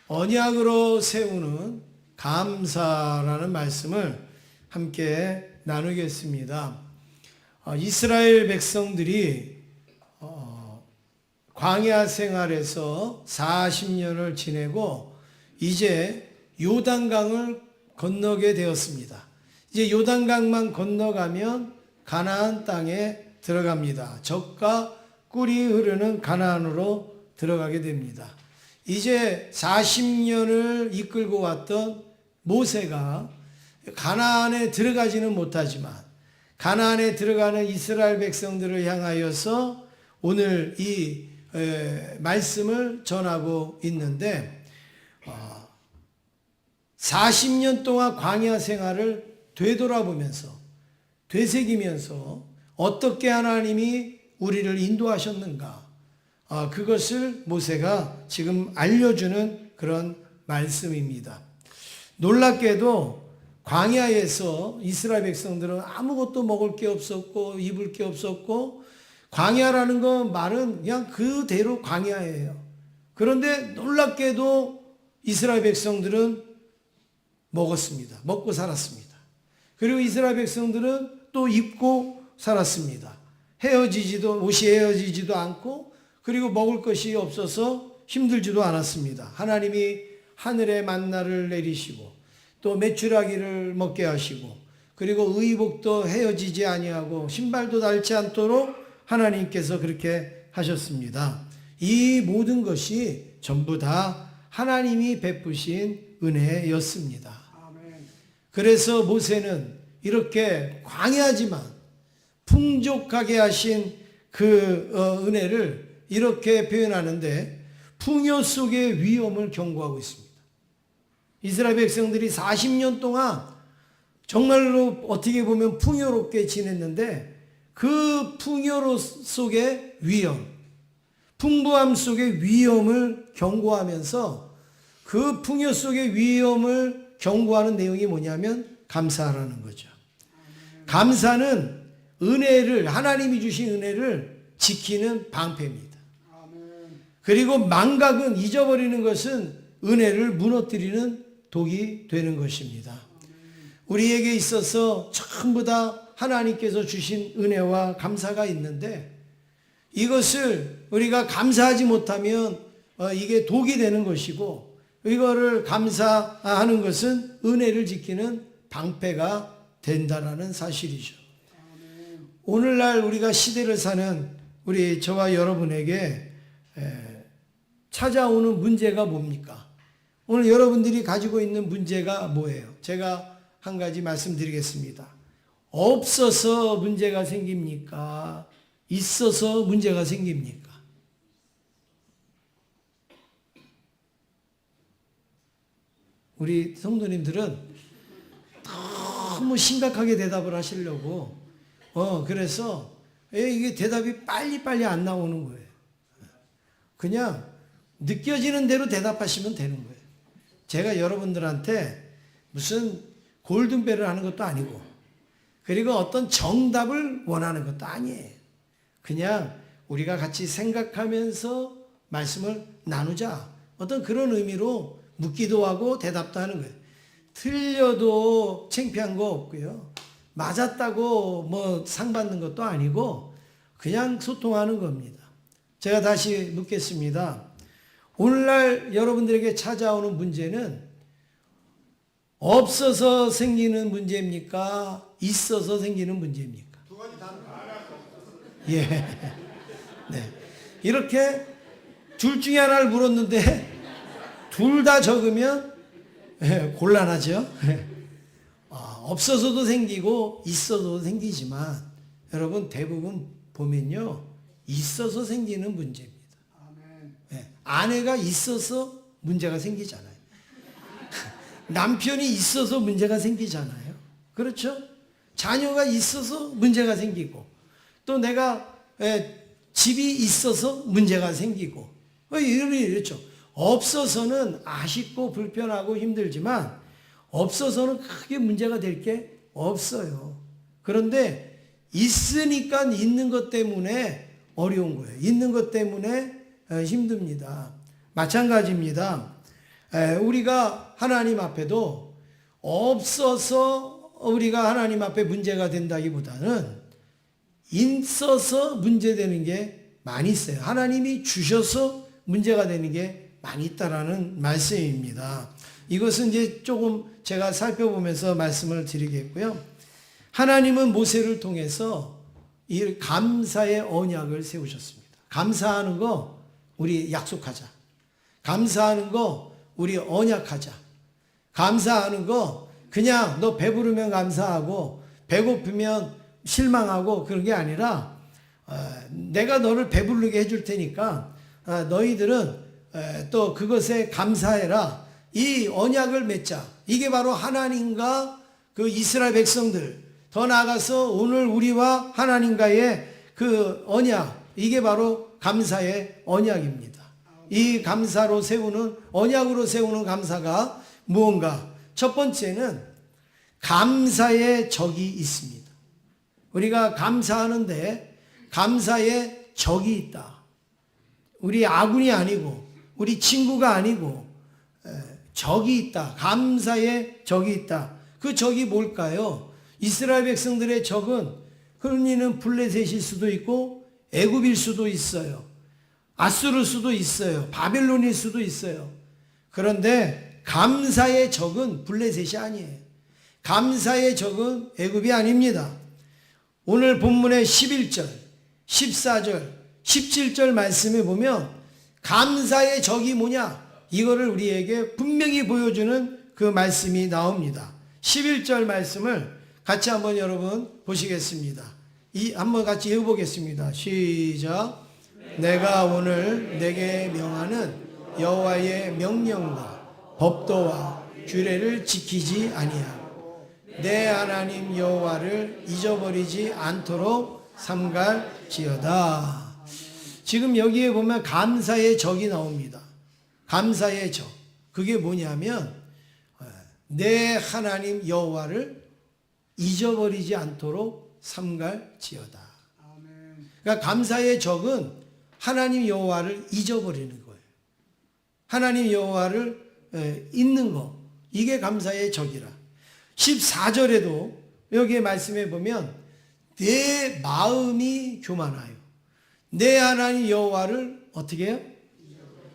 언약으로 세우는 감사라는 말씀을 함께 나누겠습니다. 이스라엘 백성들이 광야 생활에서 40년을 지내고 이제 요단강을 건너게 되었습니다. 이제 요단강만 건너가면 가나안 땅에 들어갑니다. 젖과 꿀이 흐르는 가나안으로 들어가게 됩니다. 이제 40년을 이끌고 왔던 모세가 가나안에 들어가지는 못하지만 가나안에 들어가는 이스라엘 백성들을 향하여서 오늘 이 말씀을 전하고 있는데 40년 동안 광야 생활을 되돌아보면서 되새기면서 어떻게 하나님이 우리를 인도하셨는가, 그것을 모세가 지금 알려주는 그런 말씀입니다. 놀랍게도 광야에서 이스라엘 백성들은 아무것도 먹을 게 없었고 입을 게 없었고, 광야라는 건 말은 그냥 그대로 광야예요. 그런데 놀랍게도 이스라엘 백성들은 먹었습니다. 먹고 살았습니다. 그리고 이스라엘 백성들은 또 입고 살았습니다. 옷이 헤어지지도 않고, 그리고 먹을 것이 없어서 힘들지도 않았습니다. 하나님이 하늘에 만나를 내리시고 또 메추라기를 먹게 하시고, 그리고 의복도 헤어지지 아니하고 신발도 닳지 않도록 하나님께서 그렇게 하셨습니다. 이 모든 것이 전부 다 하나님이 베푸신 은혜였습니다. 그래서 모세는 이렇게 광야지만 풍족하게 하신 그 은혜를 이렇게 표현하는데, 풍요 속의 위험을 경고하고 있습니다. 이스라엘 백성들이 40년 동안 정말로 어떻게 보면 풍요롭게 지냈는데, 그 풍요 속의 위험, 풍부함 속의 위험을 경고하면서, 그 풍요 속의 위험을 경고하는 내용이 뭐냐면 감사하라는 거죠. 감사는 은혜를, 하나님이 주신 은혜를 지키는 방패입니다. 그리고 망각은, 잊어버리는 것은 은혜를 무너뜨리는 독이 되는 것입니다. 우리에게 있어서 전부 다 하나님께서 주신 은혜와 감사가 있는데, 이것을 우리가 감사하지 못하면 이게 독이 되는 것이고, 이거를 감사하는 것은 은혜를 지키는 방패가 된다는 사실이죠. 오늘날 우리가 시대를 사는 우리 저와 여러분에게 찾아오는 문제가 뭡니까? 오늘 여러분들이 가지고 있는 문제가 뭐예요? 제가 한 가지 말씀드리겠습니다. 없어서 문제가 생깁니까? 있어서 문제가 생깁니까? 우리 성도님들은 너무 심각하게 대답을 하시려고 그래서 이게 대답이 빨리빨리 안 나오는 거예요. 그냥 느껴지는 대로 대답하시면 되는 거예요. 제가 여러분들한테 무슨 골든벨을 하는 것도 아니고, 그리고 어떤 정답을 원하는 것도 아니에요. 그냥 우리가 같이 생각하면서 말씀을 나누자, 어떤 그런 의미로 묻기도 하고 대답도 하는 거예요. 틀려도 창피한 거 없고요, 맞았다고 뭐 상 받는 것도 아니고 그냥 소통하는 겁니다. 제가 다시 묻겠습니다. 오늘날 여러분들에게 찾아오는 문제는 없어서 생기는 문제입니까? 있어서 생기는 문제입니까? 두 가지 다. 예. 네. 이렇게 둘 중에 하나를 물었는데 둘 다 적으면 곤란하죠. 없어서도 생기고 있어서도 생기지만, 여러분 대부분 보면요, 있어서 생기는 문제입니다. 아내가 있어서 문제가 생기잖아요. 남편이 있어서 문제가 생기잖아요. 그렇죠? 자녀가 있어서 문제가 생기고, 또 내가 집이 있어서 문제가 생기고, 이렇죠. 없어서는 아쉽고 불편하고 힘들지만 없어서는 크게 문제가 될 게 없어요. 그런데 있으니까 있는 것 때문에 어려운 거예요. 있는 것 때문에 힘듭니다. 마찬가지입니다. 우리가 하나님 앞에도 없어서 우리가 하나님 앞에 문제가 된다기보다는 있어서 문제되는 게 많이 있어요. 하나님이 주셔서 문제가 되는 게 많이 있다라는 말씀입니다. 이것은 이제 조금 제가 살펴보면서 말씀을 드리겠고요. 하나님은 모세를 통해서 이 감사의 언약을 세우셨습니다. 감사하는 거 우리 약속하자. 감사하는 거 우리 언약하자. 감사하는 거 그냥 너 배부르면 감사하고 배고프면 실망하고 그런 게 아니라 내가 너를 배부르게 해줄 테니까 너희들은 또 그것에 감사해라. 이 언약을 맺자. 이게 바로 하나님과 그 이스라엘 백성들, 더 나아가서 오늘 우리와 하나님과의 그 언약, 이게 바로 감사의 언약입니다. 이 감사로 세우는, 언약으로 세우는 감사가 무언가? 첫 번째는 감사의 적이 있습니다. 우리가 감사하는데 감사의 적이 있다. 우리 아군이 아니고 우리 친구가 아니고 적이 있다. 감사의 적이 있다. 그 적이 뭘까요? 이스라엘 백성들의 적은 흔히는 블레셋일 수도 있고 애굽일 수도 있어요. 아수르일 수도 있어요. 바벨론일 수도 있어요. 그런데 감사의 적은 블레셋이 아니에요. 감사의 적은 애굽이 아닙니다. 오늘 본문의 11절, 14절, 17절 말씀에 보면 감사의 적이 뭐냐? 이거를 우리에게 분명히 보여주는 그 말씀이 나옵니다. 11절 말씀을 같이 한번 여러분 보시겠습니다. 한번 같이 읽어보겠습니다. 시작. 내가 오늘 내게 명하는 여호와의 명령과 법도와 규례를 지키지 아니하고 내 하나님 여호와를 잊어버리지 않도록 삼갈지어다. 지금 여기에 보면 감사의 적이 나옵니다. 감사의 적. 그게 뭐냐면 내 하나님 여호와를 잊어버리지 않도록 삼갈지어다. 그러니까 감사의 적은 하나님 여호와를 잊어버리는 거예요. 하나님 여호와를 잊는 거. 이게 감사의 적이라. 14절에도 여기에 말씀해 보면 내 마음이 교만하여 내 하나님 여호와를 어떻게 해요?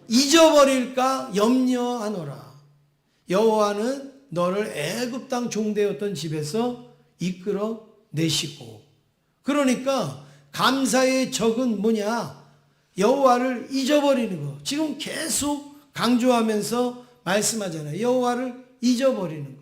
잊어버릴까 염려하노라. 여호와는 너를 애굽 땅 종되었던 집에서 이끌어 내시고. 그러니까 감사의 적은 뭐냐? 여호와를 잊어버리는 거. 지금 계속 강조하면서 말씀하잖아요. 여호와를 잊어버리는 거.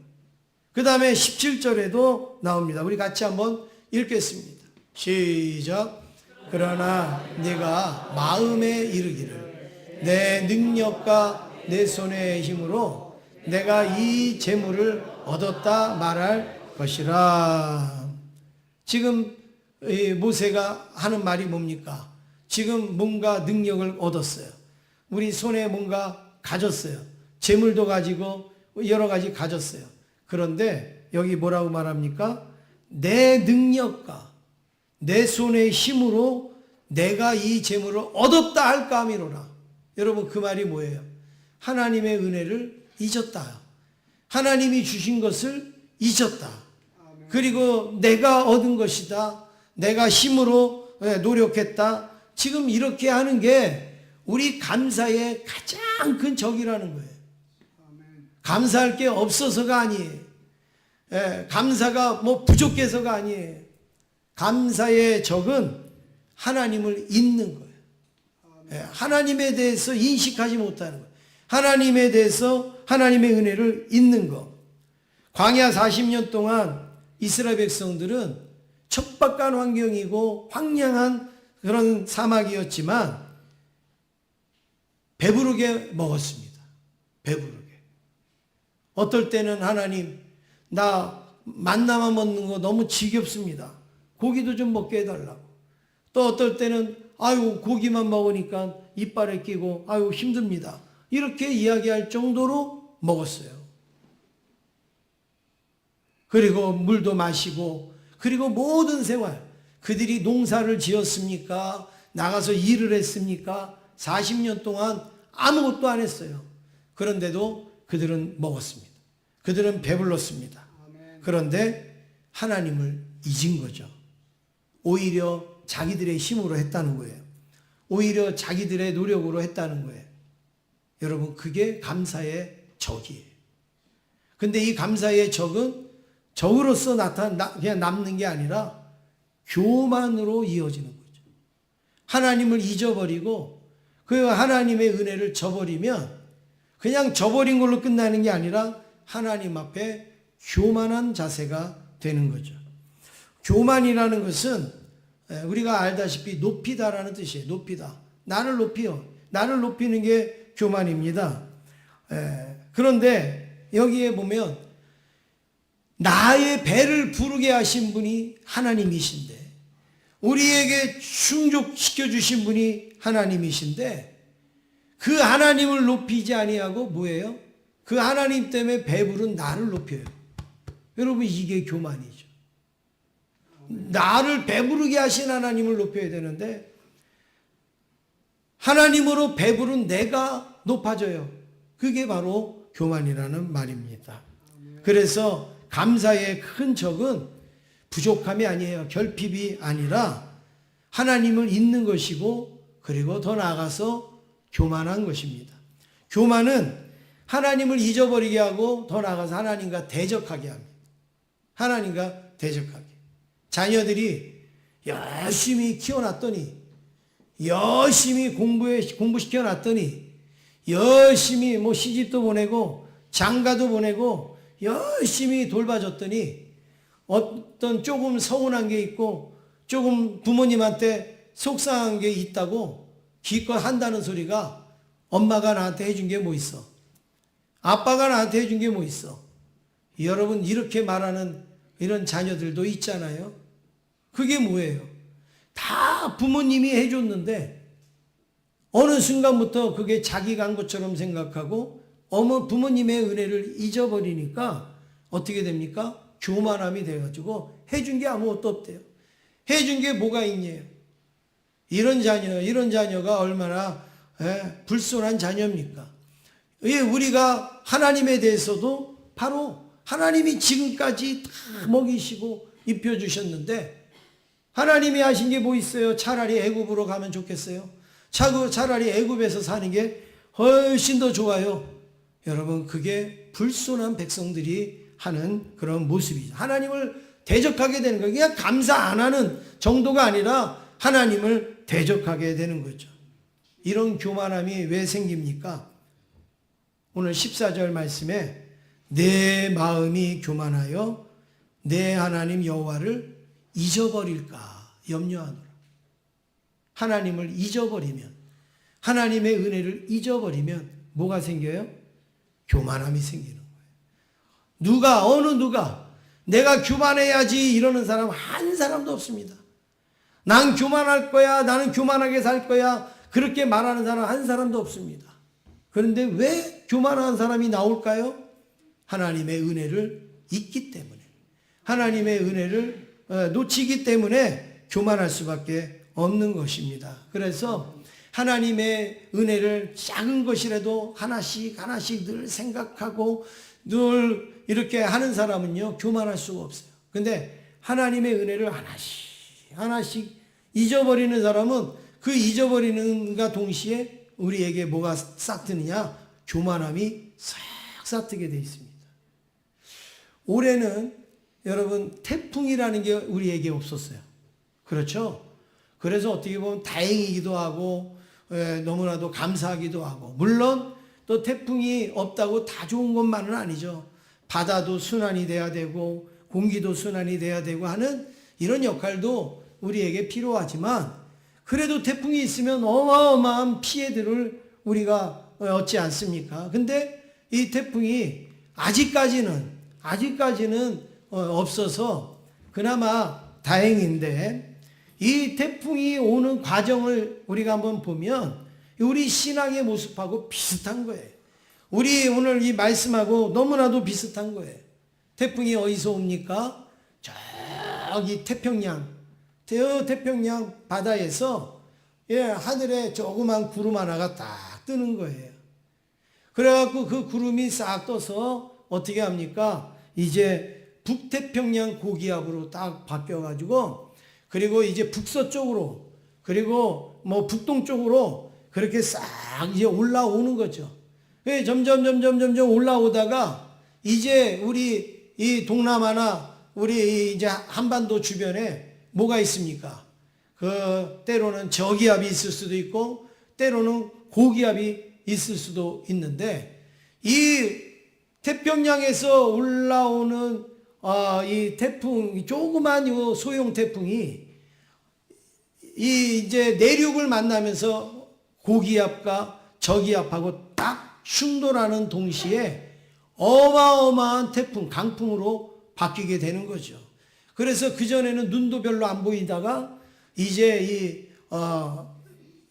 그 다음에 17절에도 나옵니다. 우리 같이 한번 읽겠습니다. 시작. 그러나 네가 마음에 이르기를 내 능력과 내 손의 힘으로 내가 이 재물을 얻었다 말할 것이라. 지금 모세가 하는 말이 뭡니까? 지금 뭔가 능력을 얻었어요. 우리 손에 뭔가 가졌어요. 재물도 가지고 여러 가지 가졌어요. 그런데 여기 뭐라고 말합니까? 내 능력과 내 손의 힘으로 내가 이 재물을 얻었다 할까 하미로라. 여러분 그 말이 뭐예요? 하나님의 은혜를 잊었다. 하나님이 주신 것을 잊었다. 그리고 내가 얻은 것이다. 내가 힘으로 노력했다. 지금 이렇게 하는 게 우리 감사의 가장 큰 적이라는 거예요. 감사할 게 없어서가 아니에요. 감사가 뭐 부족해서가 아니에요. 감사의 적은 하나님을 잊는 거예요. 하나님에 대해서 인식하지 못하는 거예요. 하나님에 대해서 하나님의 은혜를 잊는 거. 광야 40년 동안 이스라엘 백성들은 척박한 환경이고 황량한 그런 사막이었지만 배부르게 먹었습니다. 배부르게. 어떨 때는 하나님 나 만나만 먹는 거 너무 지겹습니다. 고기도 좀 먹게 해달라고. 또 어떨 때는 아유 고기만 먹으니까 이빨에 끼고 아유 힘듭니다. 이렇게 이야기할 정도로 먹었어요. 그리고 물도 마시고 그리고 모든 생활. 그들이 농사를 지었습니까? 나가서 일을 했습니까? 40년 동안 아무것도 안 했어요. 그런데도 그들은 먹었습니다. 그들은 배불렀습니다. 그런데 하나님을 잊은 거죠. 오히려 자기들의 힘으로 했다는 거예요. 오히려 자기들의 노력으로 했다는 거예요. 여러분, 그게 감사의 적이에요. 근데 이 감사의 적은 적으로서 그냥 남는 게 아니라 교만으로 이어지는 거죠. 하나님을 잊어버리고 그 하나님의 은혜를 저버리면 그냥 저버린 걸로 끝나는 게 아니라 하나님 앞에 교만한 자세가 되는 거죠. 교만이라는 것은 우리가 알다시피 높이다라는 뜻이에요. 높이다. 나를 높이요. 나를 높이는 게 교만입니다. 그런데 여기에 보면 나의 배를 부르게 하신 분이 하나님이신데, 우리에게 충족시켜 주신 분이 하나님이신데, 그 하나님을 높이지 아니하고 뭐예요? 그 하나님 때문에 배부른 나를 높여요. 여러분, 이게 교만이죠. 나를 배부르게 하신 하나님을 높여야 되는데 하나님으로 배부른 내가 높아져요. 그게 바로 교만이라는 말입니다. 그래서 감사의 큰 적은 부족함이 아니에요. 결핍이 아니라 하나님을 잊는 것이고, 그리고 더 나아가서 교만한 것입니다. 교만은 하나님을 잊어버리게 하고 더 나아가서 하나님과 대적하게 합니다. 하나님과 대적하게. 자녀들이 열심히 키워놨더니, 열심히 공부시켜놨더니, 열심히 시집도 보내고 장가도 보내고 열심히 돌봐줬더니 어떤 조금 서운한 게 있고 조금 부모님한테 속상한 게 있다고 기껏 한다는 소리가, 엄마가 나한테 해준 게 뭐 있어? 아빠가 나한테 해준 게 뭐 있어? 여러분, 이렇게 말하는 이런 자녀들도 있잖아요. 그게 뭐예요? 다 부모님이 해줬는데 어느 순간부터 그게 자기가 한 것처럼 생각하고 부모님의 은혜를 잊어버리니까 어떻게 됩니까? 교만함이 돼가지고 해준 게 아무것도 없대요. 해준 게 뭐가 있냐요? 이런 자녀가 얼마나 불손한 자녀입니까? 우리가 하나님에 대해서도 바로 하나님이 지금까지 다 먹이시고 입혀주셨는데, 하나님이 하신 게 뭐 있어요? 차라리 애굽으로 가면 좋겠어요? 차라리 애굽에서 사는 게 훨씬 더 좋아요. 여러분, 그게 불순한 백성들이 하는 그런 모습이죠. 하나님을 대적하게 되는 거예요. 그냥 감사 안 하는 정도가 아니라 하나님을 대적하게 되는 거죠. 이런 교만함이 왜 생깁니까? 오늘 14절 말씀에 내 마음이 교만하여 내 하나님 여호와를 잊어버릴까 염려하노라. 하나님을 잊어버리면, 하나님의 은혜를 잊어버리면 뭐가 생겨요? 교만함이 생기는 거예요. 어느 누가 내가 교만해야지 이러는 사람 한 사람도 없습니다. 난 교만할 거야, 나는 교만하게 살 거야, 그렇게 말하는 사람 한 사람도 없습니다. 그런데 왜 교만한 사람이 나올까요? 하나님의 은혜를 잊기 때문에, 하나님의 은혜를 놓치기 때문에 교만할 수밖에 없는 것입니다. 그래서 하나님의 은혜를 작은 것이라도 하나씩 늘 생각하고 늘 이렇게 하는 사람은요, 교만할 수가 없어요. 근데 하나님의 은혜를 하나씩 잊어버리는 사람은 그 잊어버리는가 동시에 우리에게 뭐가 싹트느냐? 교만함이 싹 싹트게 되어 있습니다. 올해는 여러분 태풍이라는 게 우리에게 없었어요. 그렇죠? 그래서 어떻게 보면 다행이기도 하고 너무나도 감사하기도 하고, 물론 또 태풍이 없다고 다 좋은 것만은 아니죠. 바다도 순환이 돼야 되고 공기도 순환이 돼야 되고 하는 이런 역할도 우리에게 필요하지만, 그래도 태풍이 있으면 어마어마한 피해들을 우리가 얻지 않습니까? 근데 이 태풍이 아직까지는 없어서 그나마 다행인데, 이 태풍이 오는 과정을 우리가 한번 보면 우리 신앙의 모습하고 비슷한 거예요. 우리 오늘 이 말씀하고 너무나도 비슷한 거예요. 태풍이 어디서 옵니까? 저기 태평양 바다에서 하늘에 조그만 구름 하나가 딱 뜨는 거예요. 그래갖고 그 구름이 싹 떠서 어떻게 합니까? 이제 북태평양 고기압으로 딱 바뀌어가지고, 그리고 이제 북서쪽으로, 그리고 뭐 북동쪽으로 그렇게 싹 이제 올라오는 거죠. 점점 올라오다가 이제 우리 이 동남아나 우리 이제 한반도 주변에 뭐가 있습니까? 그 때로는 저기압이 있을 수도 있고 때로는 고기압이 있을 수도 있는데, 이 태평양에서 올라오는 이 태풍, 조그만 요 소형 태풍이 이 이제 내륙을 만나면서 고기압과 저기압하고 딱 충돌하는 동시에 어마어마한 태풍, 강풍으로 바뀌게 되는 거죠. 그래서 그전에는 눈도 별로 안 보이다가 이제 이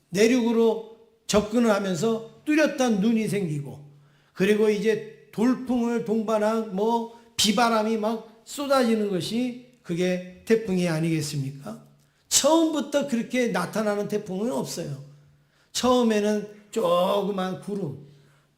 내륙으로 접근을 하면서 뚜렷한 눈이 생기고, 그리고 이제 돌풍을 동반한 뭐 비바람이 막 쏟아지는 것이 그게 태풍이 아니겠습니까? 처음부터 그렇게 나타나는 태풍은 없어요. 처음에는 조그만 구름,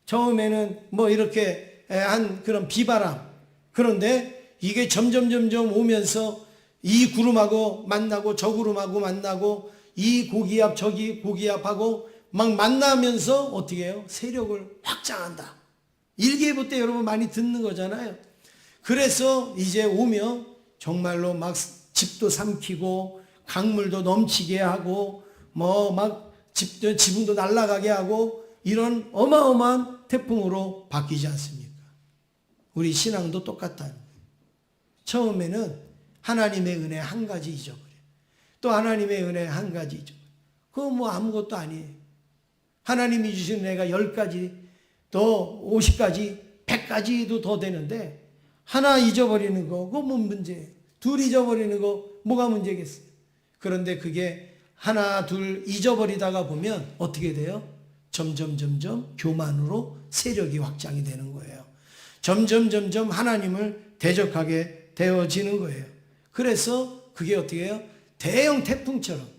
처음에는 뭐 이렇게 한 그런 비바람, 그런데 이게 점점 오면서 이 구름하고 만나고 저 구름하고 만나고 이 고기압 저기 고기압하고 막 만나면서 어떻게 해요? 세력을 확장한다. 일기예보 때 여러분 많이 듣는 거잖아요. 그래서 이제 오면 정말로 막 집도 삼키고 강물도 넘치게 하고 뭐 막 지붕도 날아가게 하고 이런 어마어마한 태풍으로 바뀌지 않습니까? 우리 신앙도 똑같다. 처음에는 하나님의 은혜 한 가지 잊어버려. 또 하나님의 은혜 한 가지 잊어버려. 그거 뭐 아무것도 아니에요. 하나님이 주신 은혜가 10가지, 또 50가지, 100가지도 더 되는데 하나 잊어버리는 거, 그거 뭔 문제예요? 둘 잊어버리는 거, 뭐가 문제겠어요? 그런데 그게 하나, 둘 잊어버리다가 보면 어떻게 돼요? 점점 교만으로 세력이 확장이 되는 거예요. 점점 하나님을 대적하게 되어지는 거예요. 그래서 그게 어떻게 해요? 대형 태풍처럼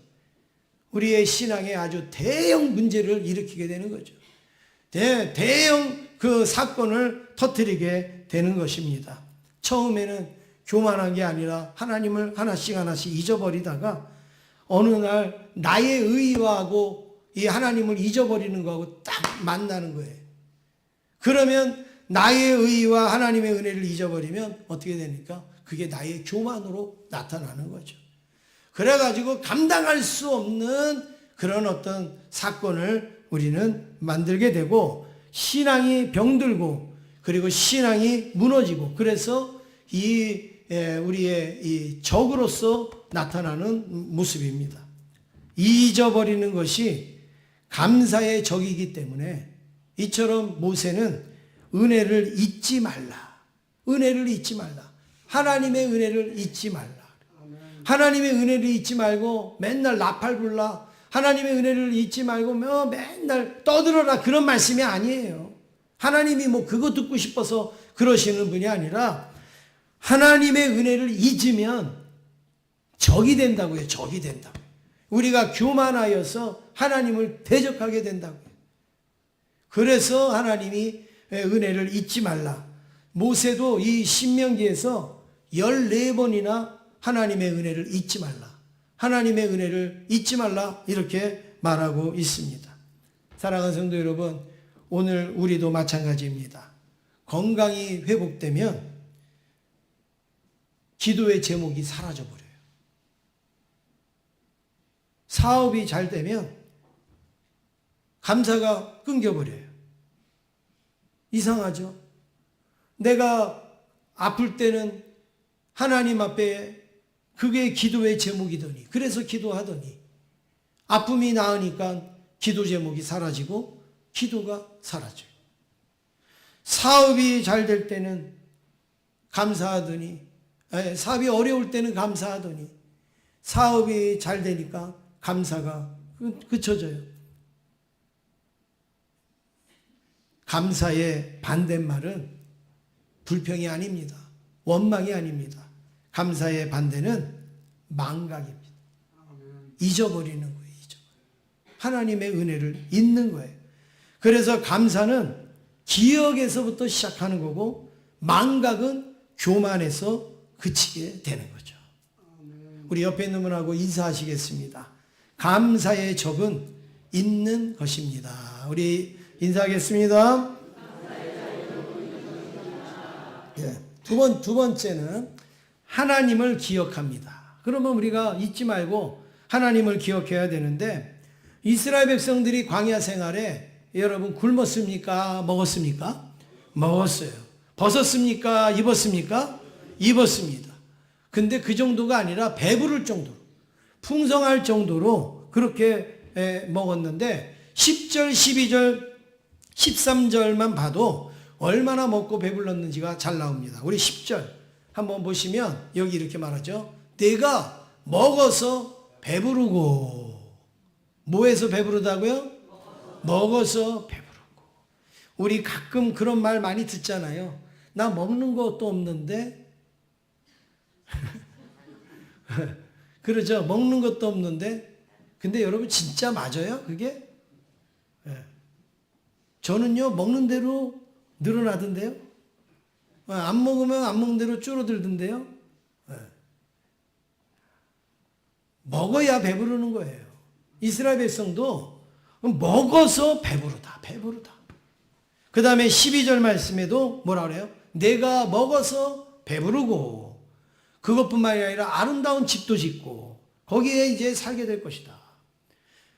우리의 신앙에 아주 대형 문제를 일으키게 되는 거죠. 대형 그 사건을 터뜨리게 되는 것입니다. 처음에는 교만한 게 아니라 하나님을 하나씩 잊어버리다가 어느 날 나의 의의하고 이 하나님을 잊어버리는 거하고 딱 만나는 거예요. 그러면 나의 의의와 하나님의 은혜를 잊어버리면 어떻게 됩니까? 그게 나의 교만으로 나타나는 거죠. 그래가지고 감당할 수 없는 그런 어떤 사건을 우리는 만들게 되고 신앙이 병들고 그리고 신앙이 무너지고, 그래서 우리의 이 적으로서 나타나는 모습입니다. 잊어버리는 것이 감사의 적이기 때문에 이처럼 모세는 은혜를 잊지 말라. 은혜를 잊지 말라. 하나님의 은혜를 잊지 말라. 하나님의 은혜를 잊지 말고 맨날 나팔불라. 하나님의 은혜를 잊지 말고 맨날 떠들어라. 그런 말씀이 아니에요. 하나님이 뭐 그거 듣고 싶어서 그러시는 분이 아니라 하나님의 은혜를 잊으면 적이 된다고요. 적이 된다고. 우리가 교만하여서 하나님을 대적하게 된다고요. 그래서 하나님이 은혜를 잊지 말라. 모세도 이 신명기에서 14번이나 하나님의 은혜를 잊지 말라. 하나님의 은혜를 잊지 말라. 이렇게 말하고 있습니다. 사랑하는 성도 여러분, 오늘 우리도 마찬가지입니다. 건강이 회복되면 기도의 제목이 사라져버려요. 사업이 잘 되면 감사가 끊겨버려요. 이상하죠? 내가 아플 때는 하나님 앞에 그게 기도의 제목이더니, 그래서 기도하더니 아픔이 나으니까 기도 제목이 사라지고 기도가 사라져요. 사업이 잘 될 때는 감사하더니, 사업이 어려울 때는 감사하더니 사업이 잘 되니까 감사가 그쳐져요. 감사의 반대말은 불평이 아닙니다. 원망이 아닙니다. 감사의 반대는 망각입니다. 잊어버리는 거예요. 하나님의 은혜를 잊는 거예요. 그래서 감사는 기억에서부터 시작하는 거고 망각은 교만에서 그치게 되는 거죠. 우리 옆에 있는 분하고 인사하시겠습니다. 감사의 적은 있는 것입니다. 우리 인사하겠습니다. 예, 두 번째는 하나님을 기억합니다. 그러면 우리가 잊지 말고 하나님을 기억해야 되는데 이스라엘 백성들이 광야 생활에 여러분 굶었습니까? 먹었습니까? 먹었어요. 벗었습니까? 입었습니까? 입었습니다. 근데 그 정도가 아니라 배부를 정도로 풍성할 정도로 그렇게 먹었는데 10절, 12절, 13절만 봐도 얼마나 먹고 배불렀는지가 잘 나옵니다. 우리 10절 한번 보시면 여기 이렇게 말하죠. 내가 먹어서 배부르고 뭐해서 배부르다고요? 먹어서 배부르고. 우리 가끔 그런 말 많이 듣잖아요. 나 먹는 것도 없는데 그러죠. 먹는 것도 없는데 근데 여러분 진짜 맞아요? 그게? 네. 저는요 먹는 대로 늘어나던데요. 안 먹으면 안 먹는 대로 줄어들던데요. 네. 먹어야 배부르는 거예요. 이스라엘 백성도 먹어서 배부르다. 배부르다. 그 다음에 12절 말씀에도 뭐라 그래요? 내가 먹어서 배부르고 그것뿐만이 아니라 아름다운 집도 짓고 거기에 이제 살게 될 것이다.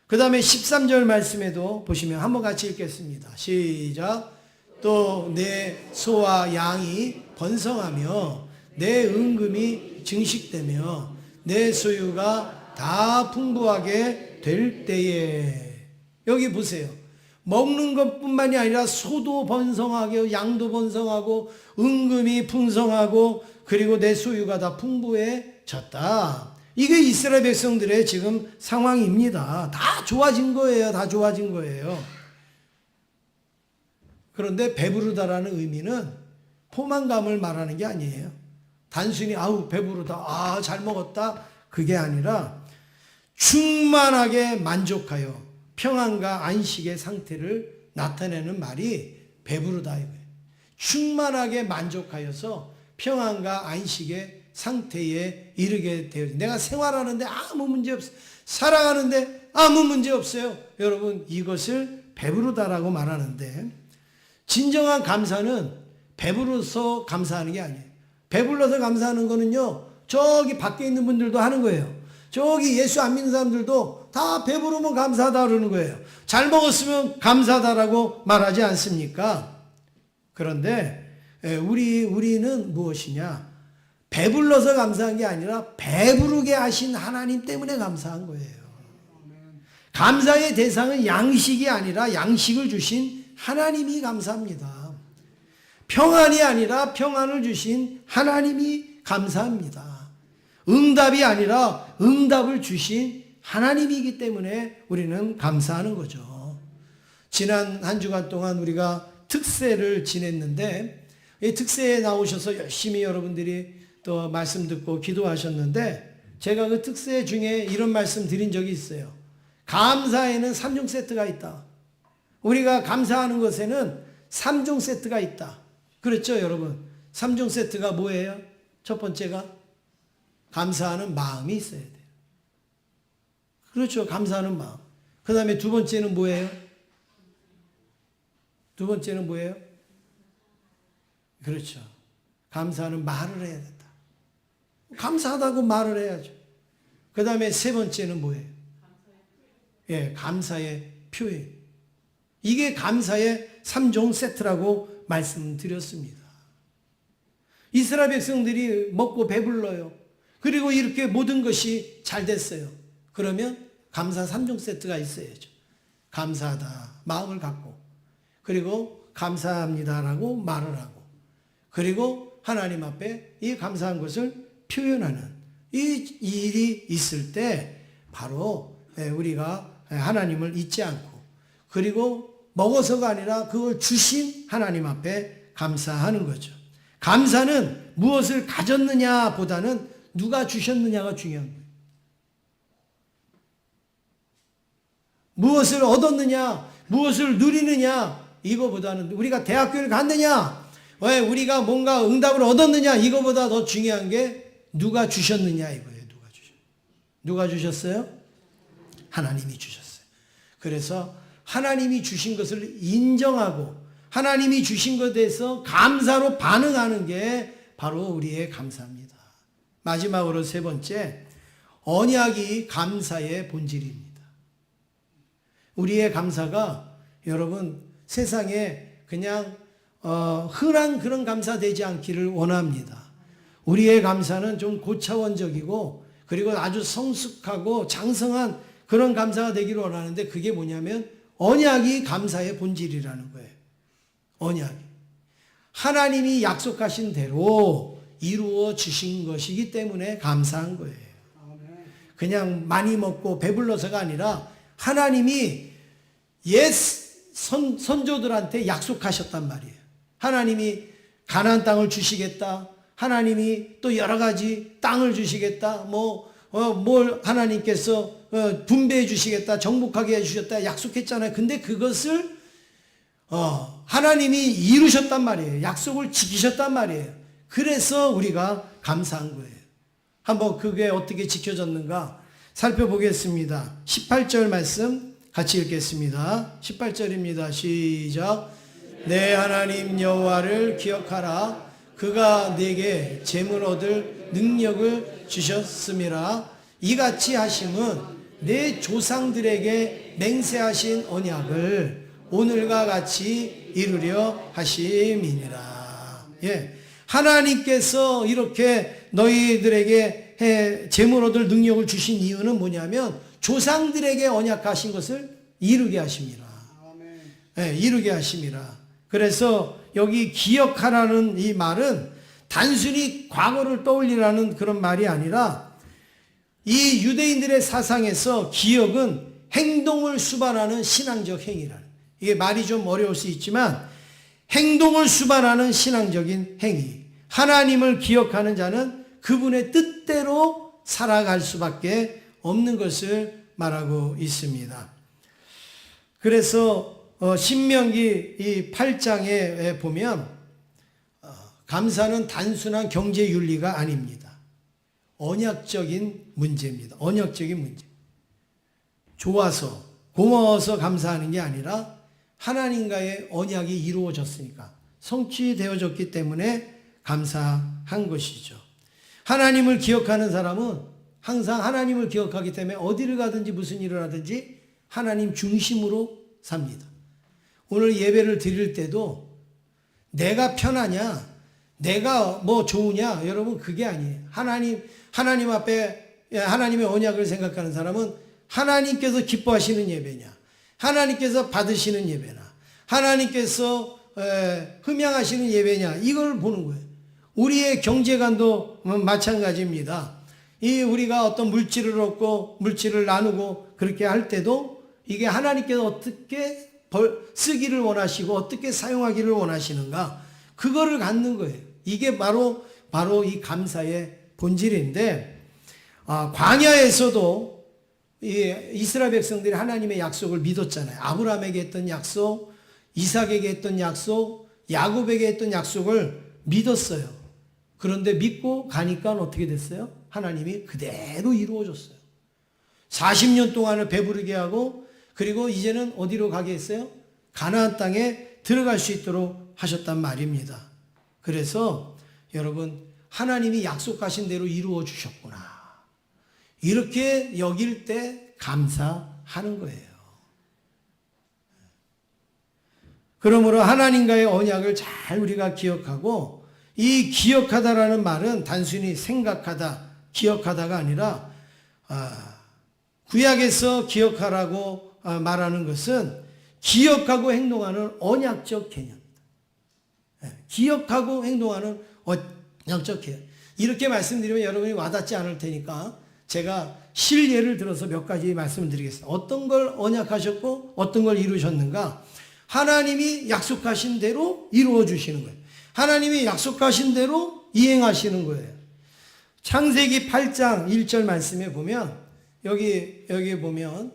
그 다음에 13절 말씀에도 보시면 한번 같이 읽겠습니다. 시작. 또 내 소와 양이 번성하며 내 은금이 증식되며 내 소유가 다 풍부하게 될 때에 여기 보세요. 먹는 것뿐만이 아니라 소도 번성하고 양도 번성하고 은금이 풍성하고 그리고 내 소유가 다 풍부해졌다. 이게 이스라엘 백성들의 지금 상황입니다. 다 좋아진 거예요. 다 좋아진 거예요. 그런데 배부르다라는 의미는 포만감을 말하는 게 아니에요. 단순히 아우 배부르다, 잘 먹었다 그게 아니라 충만하게 만족하여 평안과 안식의 상태를 나타내는 말이 배부르다 이거예요. 충만하게 만족하여서 평안과 안식의 상태에 이르게 되어 내가 생활하는데 아무 문제 없어요. 살아가는데 아무 문제 없어요. 여러분 이것을 배부르다라고 말하는데 진정한 감사는 배부르서 감사하는 게 아니에요. 배불러서 감사하는 거는요. 저기 밖에 있는 분들도 하는 거예요. 저기 예수 안 믿는 사람들도 다 배부르면 감사하다 그러는 거예요. 잘 먹었으면 감사하다라고 말하지 않습니까? 그런데 우리는 무엇이냐? 배불러서 감사한 게 아니라 배부르게 하신 하나님 때문에 감사한 거예요. 감사의 대상은 양식이 아니라 양식을 주신 하나님이 감사합니다. 평안이 아니라 평안을 주신 하나님이 감사합니다. 응답이 아니라 응답을 주신 하나님이기 때문에 우리는 감사하는 거죠. 지난 한 주간 동안 우리가 특세를 지냈는데 이 특세에 나오셔서 열심히 여러분들이 또 말씀 듣고 기도하셨는데 제가 그 특세 중에 이런 말씀 드린 적이 있어요. 감사에는 3종 세트가 있다. 우리가 감사하는 것에는 3종 세트가 있다. 그렇죠 여러분? 3종 세트가 뭐예요? 첫 번째가 감사하는 마음이 있어야 돼요. 그렇죠. 감사하는 마음. 그 다음에 두 번째는 뭐예요? 두 번째는 뭐예요? 그렇죠. 감사하는 말을 해야 된다. 감사하다고 말을 해야죠. 그 다음에 세 번째는 뭐예요? 감사의 표현. 이게 감사의 3종 세트라고 말씀드렸습니다. 이스라엘 백성들이 먹고 배불러요. 그리고 이렇게 모든 것이 잘 됐어요. 그러면 감사 3종 세트가 있어야죠. 감사하다 마음을 갖고 그리고 감사합니다라고 말을 하고 그리고 하나님 앞에 이 감사한 것을 표현하는 이 일이 있을 때 바로 우리가 하나님을 잊지 않고 그리고 먹어서가 아니라 그걸 주신 하나님 앞에 감사하는 거죠. 감사는 무엇을 가졌느냐 보다는 누가 주셨느냐가 중요한 거예요. 무엇을 얻었느냐, 무엇을 누리느냐 이거보다는 우리가 대학교를 갔느냐, 왜 우리가 뭔가 응답을 얻었느냐, 이거보다 더 중요한 게 누가 주셨느냐 이거예요. 누가 주셨어요? 하나님이 주셨어요. 그래서 하나님이 주신 것을 인정하고 하나님이 주신 것에 대해서 감사로 반응하는 게 바로 우리의 감사입니다. 마지막으로 세 번째, 언약이 감사의 본질입니다. 우리의 감사가 여러분 세상에 그냥 흔한 그런 감사 되지 않기를 원합니다. 우리의 감사는 좀 고차원적이고 그리고 아주 성숙하고 장성한 그런 감사가 되기를 원하는데, 그게 뭐냐면 언약이 감사의 본질이라는 거예요. 언약이 하나님이 약속하신 대로 이루어 주신 것이기 때문에 감사한 거예요. 그냥 많이 먹고 배불러서가 아니라 하나님이 옛 선조들한테 약속하셨단 말이에요. 하나님이 가나안 땅을 주시겠다. 하나님이 또 여러 가지 땅을 주시겠다. 뭘 하나님께서 분배해 주시겠다. 정복하게 해 주셨다. 약속했잖아요. 근데 그것을 하나님이 이루셨단 말이에요. 약속을 지키셨단 말이에요. 그래서 우리가 감사한 거예요. 한번 그게 어떻게 지켜졌는가 살펴보겠습니다. 18절 말씀 같이 읽겠습니다. 18절입니다. 시작. 내 하나님 여호와를 기억하라. 그가 내게 재물 얻을 능력을 주셨음이라. 이같이 하심은 내 조상들에게 맹세하신 언약을 오늘과 같이 이루려 하심이니라. 예. 하나님께서 이렇게 너희들에게 재물 얻을 능력을 주신 이유는 뭐냐면 조상들에게 언약하신 것을 이루게 하심이라. 예, 이루게 하심이라. 그래서 여기 기억하라는 이 말은 단순히 과거를 떠올리라는 그런 말이 아니라, 이 유대인들의 사상에서 기억은 행동을 수반하는 신앙적 행위라는, 이게 말이 좀 어려울 수 있지만 행동을 수반하는 신앙적인 행위. 하나님을 기억하는 자는 그분의 뜻대로 살아갈 수밖에 없는 것을 말하고 있습니다. 그래서 신명기 이 8장에 보면 감사는 단순한 경제 윤리가 아닙니다. 언약적인 문제입니다. 언약적인 문제. 좋아서 고마워서 감사하는 게 아니라 하나님과의 언약이 이루어졌으니까, 성취되어졌기 때문에 감사한 것이죠. 하나님을 기억하는 사람은 항상 하나님을 기억하기 때문에 어디를 가든지 무슨 일을 하든지 하나님 중심으로 삽니다. 오늘 예배를 드릴 때도 내가 편하냐, 내가 뭐 좋으냐, 여러분 그게 아니에요. 하나님 앞에 하나님의 언약을 생각하는 사람은 하나님께서 기뻐하시는 예배냐, 하나님께서 받으시는 예배나, 하나님께서 흠양하시는 예배냐, 이걸 보는 거예요. 우리의 경제관도 마찬가지입니다. 우리가 어떤 물질을 얻고 물질을 나누고 그렇게 할 때도 이게 하나님께서 어떻게 쓰기를 원하시고 어떻게 사용하기를 원하시는가, 그거를 갖는 거예요. 이게 바로 이 감사의 본질인데, 광야에서도 이스라엘 백성들이 하나님의 약속을 믿었잖아요. 아브라함에게 했던 약속, 이삭에게 했던 약속, 야곱에게 했던 약속을 믿었어요. 그런데 믿고 가니까 어떻게 됐어요? 하나님이 그대로 이루어졌어요. 40년 동안을 배부르게 하고, 그리고 이제는 어디로 가게 했어요? 가나안 땅에 들어갈 수 있도록 하셨단 말입니다. 그래서 여러분, 하나님이 약속하신 대로 이루어 주셨구나, 이렇게 여길 때 감사하는 거예요. 그러므로 하나님과의 언약을 잘 우리가 기억하고, 이 기억하다라는 말은 단순히 생각하다, 기억하다가 아니라 구약에서 기억하라고 말하는 것은 기억하고 행동하는 언약적 개념입니다. 기억하고 행동하는 언약적 개념. 이렇게 말씀드리면 여러분이 와닿지 않을 테니까 제가 실예를 들어서 몇 가지 말씀을 드리겠습니다. 어떤 걸 언약하셨고 어떤 걸 이루셨는가? 하나님이 약속하신 대로 이루어 주시는 거예요. 하나님이 약속하신 대로 이행하시는 거예요. 창세기 8장 1절 말씀에 보면 여기 보면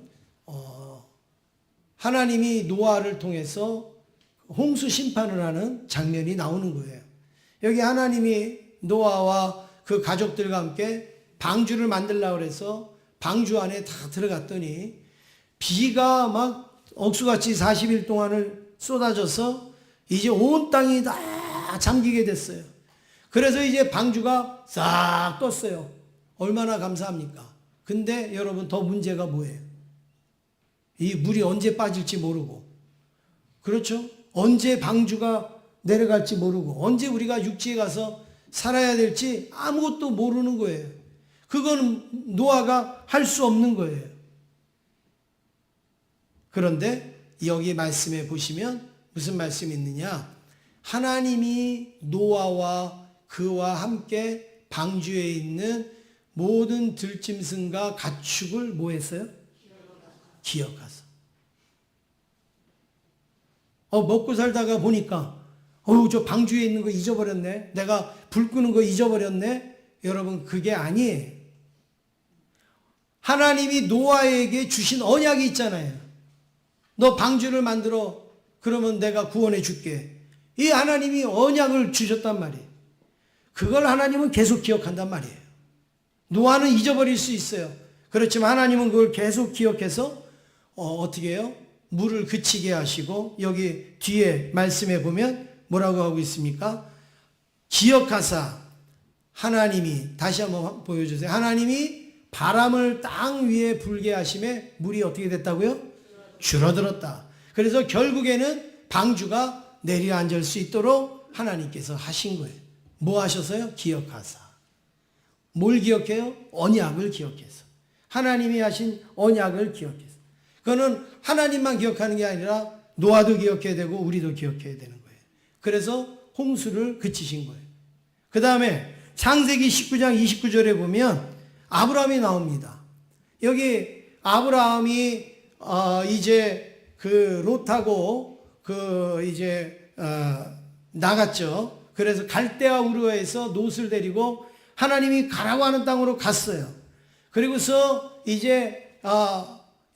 하나님이 노아를 통해서 홍수 심판을 하는 장면이 나오는 거예요. 여기 하나님이 노아와 그 가족들과 함께 방주를 만들려고 해서 방주 안에 다 들어갔더니 비가 막 억수같이 40일 동안을 쏟아져서 이제 온 땅이 다 잠기게 됐어요. 그래서 이제 방주가 싹 떴어요. 얼마나 감사합니까? 근데 여러분 더 문제가 뭐예요? 이 물이 언제 빠질지 모르고, 그렇죠? 언제 방주가 내려갈지 모르고, 언제 우리가 육지에 가서 살아야 될지 아무것도 모르는 거예요. 그건 노아가 할 수 없는 거예요. 그런데 여기 말씀에 보시면 무슨 말씀이 있느냐? 하나님이 노아와 그와 함께 방주에 있는 모든 들짐승과 가축을 뭐 했어요? 기억하사. 먹고 살다가 보니까 저 방주에 있는 거 잊어버렸네. 내가 불 끄는 거 잊어버렸네. 여러분, 그게 아니에요. 하나님이 노아에게 주신 언약이 있잖아요. 너 방주를 만들어, 그러면 내가 구원해 줄게. 이 하나님이 언약을 주셨단 말이에요. 그걸 하나님은 계속 기억한단 말이에요. 노아는 잊어버릴 수 있어요. 그렇지만 하나님은 그걸 계속 기억해서 어떻게 해요? 물을 그치게 하시고, 여기 뒤에 말씀에 보면 뭐라고 하고 있습니까? 기억하사 하나님이, 다시 한번 보여주세요. 하나님이 바람을 땅 위에 불게 하심에 물이 어떻게 됐다고요? 줄어들었다. 그래서 결국에는 방주가 내려앉을 수 있도록 하나님께서 하신 거예요. 뭐 하셔서요? 기억하사. 뭘 기억해요? 언약을 기억해서. 하나님이 하신 언약을 기억해서. 그거는 하나님만 기억하는 게 아니라 노아도 기억해야 되고 우리도 기억해야 되는 거예요. 그래서 홍수를 그치신 거예요. 그 다음에 창세기 19장 29절에 보면 아브라함이 나옵니다. 여기 아브라함이 이제 그 롯하고 이제 나갔죠. 그래서 갈대아 우르에서 롯을 데리고 하나님이 가라고 하는 땅으로 갔어요. 그리고서 이제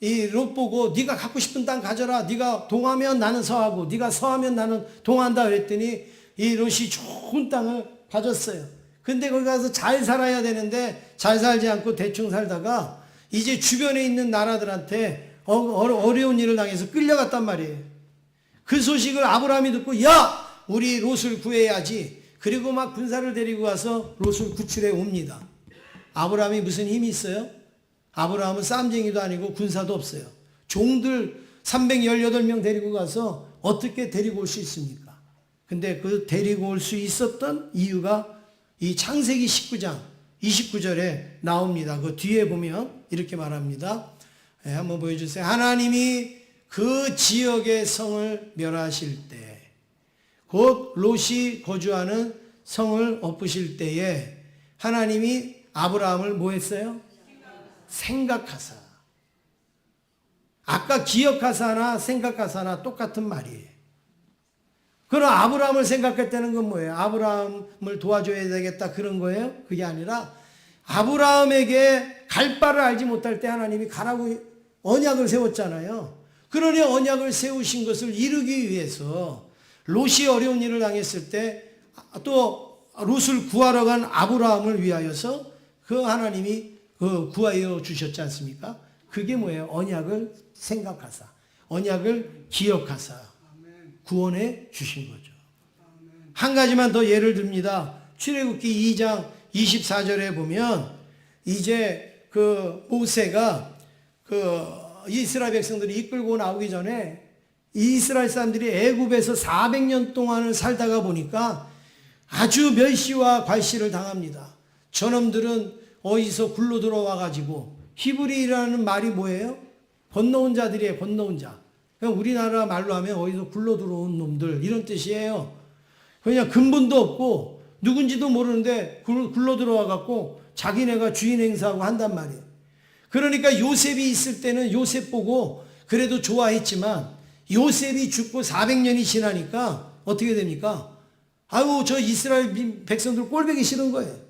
이 롯 보고 네가 갖고 싶은 땅 가져라. 네가 동하면 나는 서하고 네가 서하면 나는 동한다 그랬더니 이 롯이 좋은 땅을 가졌어요. 근데 거기 가서 잘 살아야 되는데 잘 살지 않고 대충 살다가 이제 주변에 있는 나라들한테 어려운 일을 당해서 끌려갔단 말이에요. 그 소식을 아브라함이 듣고 야, 우리 롯을 구해야지. 그리고 막 군사를 데리고 가서 롯을 구출해 옵니다. 아브라함이 무슨 힘이 있어요? 아브라함은 쌈쟁이도 아니고 군사도 없어요. 종들 318명 데리고 가서 어떻게 데리고 올 수 있습니까? 근데 그 데리고 올 수 있었던 이유가 이 창세기 19장 29절에 나옵니다. 그 뒤에 보면 이렇게 말합니다. 한번 보여주세요. 하나님이 그 지역의 성을 멸하실 때, 곧 롯이 거주하는 성을 엎으실 때에 하나님이 아브라함을 뭐 했어요? 생각하사. 아까 기억하사나 생각하사나 똑같은 말이에요. 그럼 아브라함을 생각했다는 건 뭐예요? 아브라함을 도와줘야 되겠다 그런 거예요? 그게 아니라 아브라함에게 갈 바를 알지 못할 때 하나님이 가라고 언약을 세웠잖아요. 그러니 언약을 세우신 것을 이루기 위해서 롯이 어려운 일을 당했을 때 또 롯을 구하러 간 아브라함을 위하여서 그 하나님이 구하여 주셨지 않습니까? 그게 뭐예요? 언약을 생각하사, 언약을 기억하사 구원해 주신 거죠. 한 가지만 더 예를 듭니다. 출애굽기 2장 24절에 보면 이제 그 모세가 그 이스라엘 백성들이 이끌고 나오기 전에 이스라엘 사람들이 애굽에서 400년 동안을 살다가 보니까 아주 멸시와 괄시를 당합니다. 저놈들은 어디서 굴러 들어와 가지고, 히브리라는 말이 뭐예요? 건너온 자들이에요. 건너온 자. 그냥 우리나라 말로 하면 어디서 굴러 들어온 놈들 이런 뜻이에요. 그냥 근본도 없고 누군지도 모르는데 굴러 들어와 갖고 자기네가 주인 행사하고 한단 말이에요. 그러니까 요셉이 있을 때는 요셉 보고 그래도 좋아했지만 요셉이 죽고 400년이 지나니까 어떻게 됩니까? 아유, 저 이스라엘 백성들 꼴보기 싫은 거예요.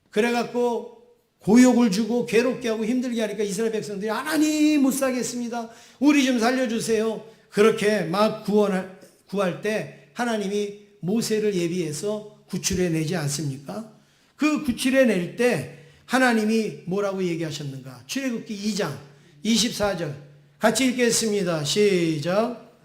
그래갖고 고욕을 주고 괴롭게 하고 힘들게 하니까 이스라엘 백성들이 하나님 못 사겠습니다. 우리 좀 살려주세요. 그렇게 막 구할 때 하나님이 모세를 예비해서 구출해 내지 않습니까? 그 구출해 낼 때 하나님이 뭐라고 얘기하셨는가? 출애굽기 2장 24절 같이 읽겠습니다. 시작.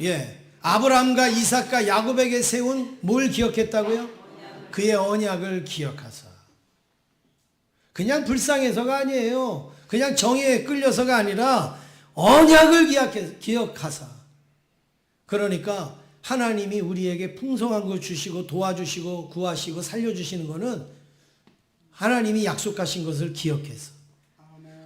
예, 아브라함과 이삭과 야곱에게 세운 뭘 기억했다고요? 그의 언약을 기억하사. 그냥 불쌍해서가 아니에요. 그냥 정의에 끌려서가 아니라 언약을 기억하사. 그러니까 하나님이 우리에게 풍성한 걸 주시고 도와주시고 구하시고 살려주시는 것은 하나님이 약속하신 것을 기억해서.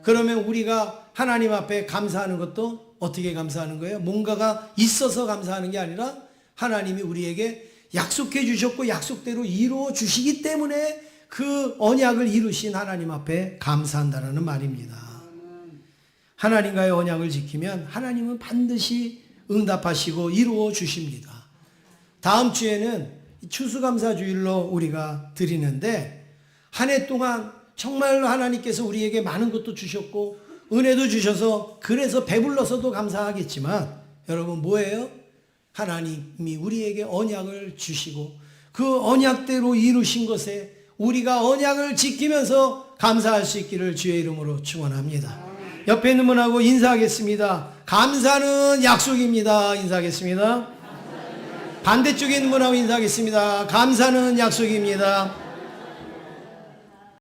그러면 우리가 하나님 앞에 감사하는 것도 어떻게 감사하는 거예요? 뭔가가 있어서 감사하는 게 아니라 하나님이 우리에게 약속해 주셨고 약속대로 이루어 주시기 때문에 그 언약을 이루신 하나님 앞에 감사한다는 말입니다. 하나님과의 언약을 지키면 하나님은 반드시 응답하시고 이루어 주십니다. 다음 주에는 추수감사주일로 우리가 드리는데 한 해 동안 정말로 하나님께서 우리에게 많은 것도 주셨고 은혜도 주셔서 그래서 배불러서도 감사하겠지만 여러분 뭐예요? 하나님이 우리에게 언약을 주시고 그 언약대로 이루신 것에 우리가 언약을 지키면서 감사할 수 있기를 주의 이름으로 축원합니다. 옆에 있는 분하고 인사하겠습니다. 감사는 약속입니다. 인사하겠습니다. 반대쪽에 있는 분하고 인사하겠습니다. 감사는 약속입니다.